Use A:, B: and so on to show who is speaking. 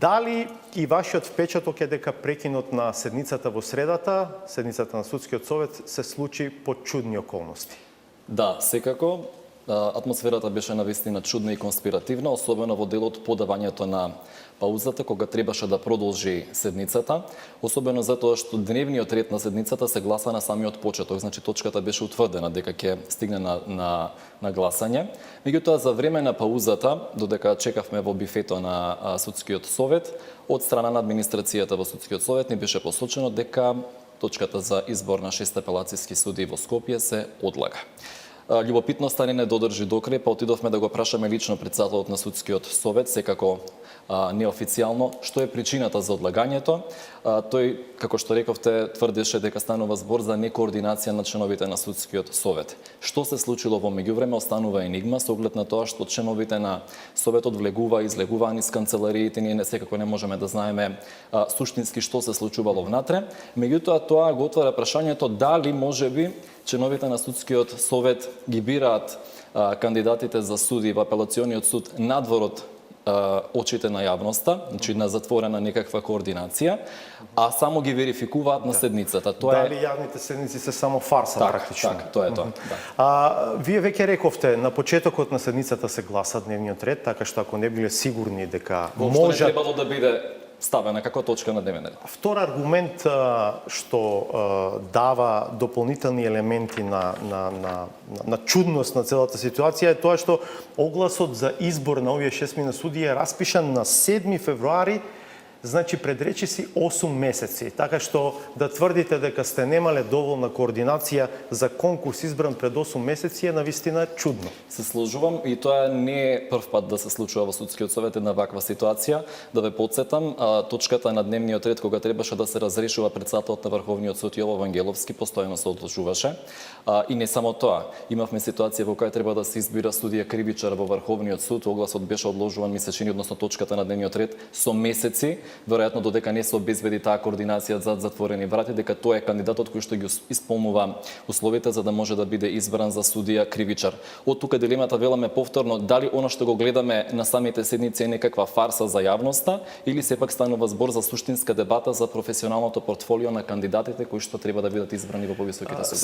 A: Дали и вашиот впечаток е дека прекинот на седницата во средата, седницата на Судскиот совет, се случи по чудни околности?
B: Да, секако. Атмосферата беше навистина чудна и конспиративна, особено во делот по давањето на паузата, кога требаше да продолжи седницата, особено затоа што дневниот ред на седницата се гласа на самиот почеток, значи точката беше утврдена дека ќе стигне на гласање. Меѓутоа, за време на паузата, додека чекавме во бифето на Судскиот совет, од страна на администрацијата во Судскиот совет ни беше посочено дека точката за избор на 6 апелацијски суди во Скопје се одлага. Љубопитноста не додржи до крај, па отидовме да го прашаме лично председателот на Судскиот совет, секако неофицијално, што е причината за одлагањето. Тој, како што рековте, тврдеше дека станува збор за некоординација на членовите на Судскиот совет. Што се случило во меѓувреме останува енигма, со оглед на тоа што членовите на советот влегува и излегуваа низ канцелариите, ние секако не можеме да знаеме суштински што се случувало внатре. Меѓутоа, тоа го отвара прашањето дали можеби членовите на Судскиот совет ги бираат кандидатите за суди во апелациониот суд надвор од очите на јавноста, значи на затворена некаква координација, а само ги верификуваат на седницата.
A: Дали јавните седници се само фарса практично?
B: Так, тоа е тоа. Да.
A: Вие веќе рековте, на почетокот на седницата се гласа дневниот ред, така што ако не биле сигурни дека
B: може требало да биде ставена како точка на дневен ред.
A: Втор аргумент што дава дополнителни елементи на чудност на целата ситуација е тоа што огласот за избор на овие 6 судии е распишан на 7 февруари, значи пред речиси 8 месеци. Така што да тврдите дека сте немале доволна координација за конкурс избран пред 8 месеци е навистина чудно.
B: Се сложувам и тоа не е прв пат да се случува во Судскиот совет една ваква ситуација. Да ве потсетам, точката на дневниот ред кога требаше да се разрешува председателот на Врховниот суд Јово Вангеловски постојано се одложуваше. И не само тоа. Имавме ситуација во која треба да се избира судија кривичар во Врховниот суд. Огласот беше одложуван месечини, односно точката на дневниот ред со месеци, веројатно додека не се обезбеди таа координација зад затворени врати, дека тој е кандидатот кој што ги исполнува условите за да може да биде избран за судија кривичар. Од тука дилемата веламе повторно дали она што го гледаме на самите седници е некаква фарса за јавноста или сепак станува збор за суштинска дебата за професионалното портфолио на кандидатите кои што треба да бидат избрани во повисоките судови.